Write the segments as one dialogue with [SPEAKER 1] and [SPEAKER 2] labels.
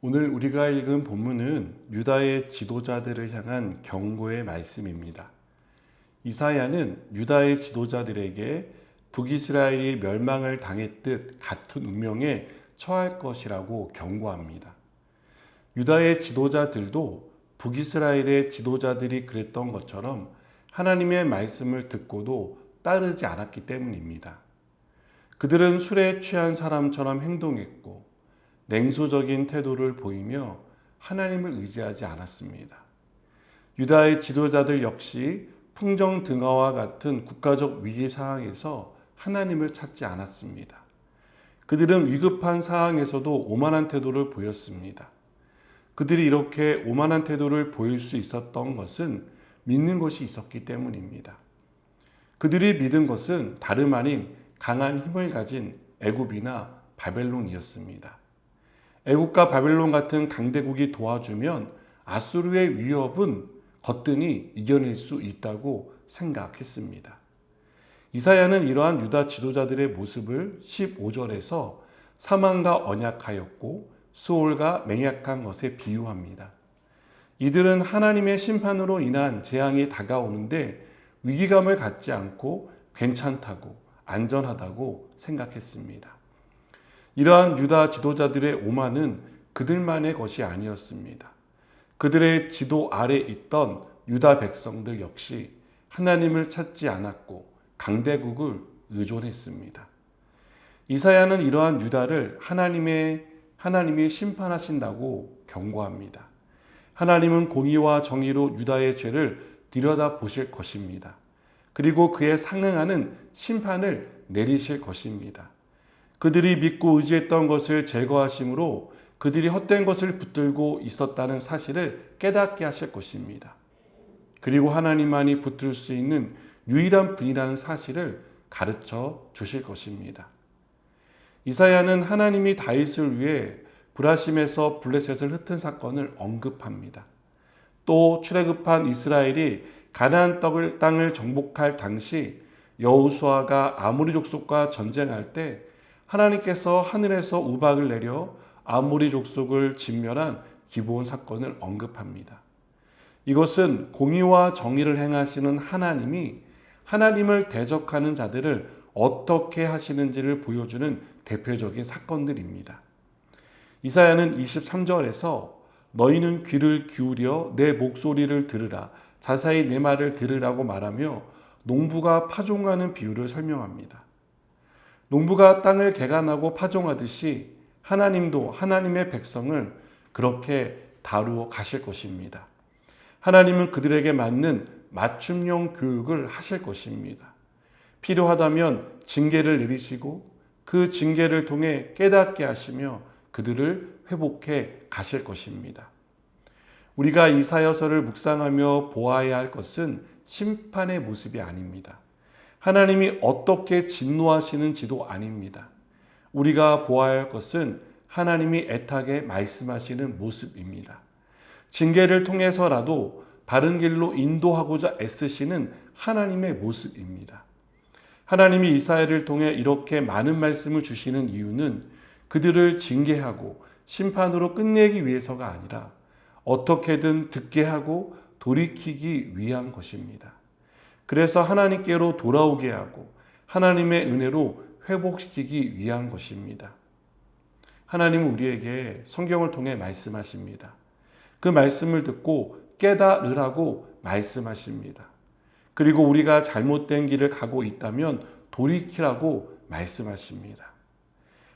[SPEAKER 1] 오늘 우리가 읽은 본문은 유다의 지도자들을 향한 경고의 말씀입니다. 이사야는 유다의 지도자들에게 북이스라엘이 멸망을 당했듯 같은 운명에 처할 것이라고 경고합니다. 유다의 지도자들도 북이스라엘의 지도자들이 그랬던 것처럼 하나님의 말씀을 듣고도 따르지 않았기 때문입니다. 그들은 술에 취한 사람처럼 행동했고 냉소적인 태도를 보이며 하나님을 의지하지 않았습니다. 유다의 지도자들 역시 풍정등화와 같은 국가적 위기 상황에서 하나님을 찾지 않았습니다. 그들은 위급한 상황에서도 오만한 태도를 보였습니다. 그들이 이렇게 오만한 태도를 보일 수 있었던 것은 믿는 것이 있었기 때문입니다. 그들이 믿은 것은 다름 아닌 강한 힘을 가진 애굽이나 바벨론이었습니다. 애굽과 바벨론 같은 강대국이 도와주면 아수르의 위협은 거뜬히 이겨낼 수 있다고 생각했습니다. 이사야는 이러한 유다 지도자들의 모습을 15절에서 사망과 언약하였고 수올과 맹약한 것에 비유합니다. 이들은 하나님의 심판으로 인한 재앙이 다가오는데 위기감을 갖지 않고 괜찮다고 안전하다고 생각했습니다. 이러한 유다 지도자들의 오만은 그들만의 것이 아니었습니다. 그들의 지도 아래 있던 유다 백성들 역시 하나님을 찾지 않았고 강대국을 의존했습니다. 이사야는 이러한 유다를 하나님이 심판하신다고 경고합니다. 하나님은 공의와 정의로 유다의 죄를 들여다보실 것입니다. 그리고 그에 상응하는 심판을 내리실 것입니다. 그들이 믿고 의지했던 것을 제거하심으로 그들이 헛된 것을 붙들고 있었다는 사실을 깨닫게 하실 것입니다. 그리고 하나님만이 붙들 수 있는 유일한 분이라는 사실을 가르쳐 주실 것입니다. 이사야는 하나님이 다윗을 위해 브라심에서 블레셋을 흩은 사건을 언급합니다. 또 출애굽한 이스라엘이 가나안 땅을 정복할 당시 여호수아가 아모리 족속과 전쟁할 때 하나님께서 하늘에서 우박을 내려 아모리 족속을 진멸한 기브온 사건을 언급합니다. 이것은 공의와 정의를 행하시는 하나님이 하나님을 대적하는 자들을 어떻게 하시는지를 보여주는 대표적인 사건들입니다. 이사야는 23절에서 너희는 귀를 기울여 내 목소리를 들으라, 자세히 내 말을 들으라고 말하며 농부가 파종하는 비유를 설명합니다. 농부가 땅을 개간하고 파종하듯이 하나님도 하나님의 백성을 그렇게 다루어 가실 것입니다. 하나님은 그들에게 맞는 맞춤형 교육을 하실 것입니다. 필요하다면 징계를 내리시고 그 징계를 통해 깨닫게 하시며 그들을 회복해 가실 것입니다. 우리가 이사야서를 묵상하며 보아야 할 것은 심판의 모습이 아닙니다. 하나님이 어떻게 진노하시는지도 아닙니다. 우리가 보아야 할 것은 하나님이 애타게 말씀하시는 모습입니다. 징계를 통해서라도 바른 길로 인도하고자 애쓰시는 하나님의 모습입니다. 하나님이 이사야를 통해 이렇게 많은 말씀을 주시는 이유는 그들을 징계하고 심판으로 끝내기 위해서가 아니라 어떻게든 듣게 하고 돌이키기 위한 것입니다. 그래서 하나님께로 돌아오게 하고 하나님의 은혜로 회복시키기 위한 것입니다. 하나님은 우리에게 성경을 통해 말씀하십니다. 그 말씀을 듣고 깨달으라고 말씀하십니다. 그리고 우리가 잘못된 길을 가고 있다면 돌이키라고 말씀하십니다.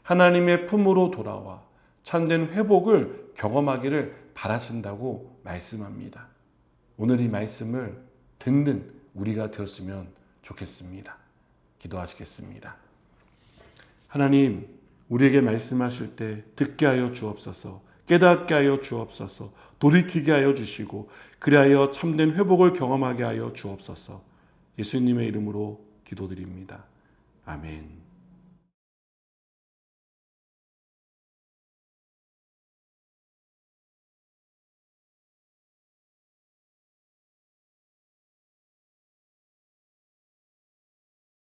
[SPEAKER 1] 하나님의 품으로 돌아와 참된 회복을 경험하기를 바라신다고 말씀합니다. 오늘 이 말씀을 듣는 우리가 되었으면 좋겠습니다. 기도하시겠습니다. 하나님, 우리에게 말씀하실 때 듣게 하여 주옵소서, 깨닫게 하여 주옵소서, 돌이키게 하여 주시고 그리하여 참된 회복을 경험하게 하여 주옵소서. 예수님의 이름으로 기도드립니다. 아멘.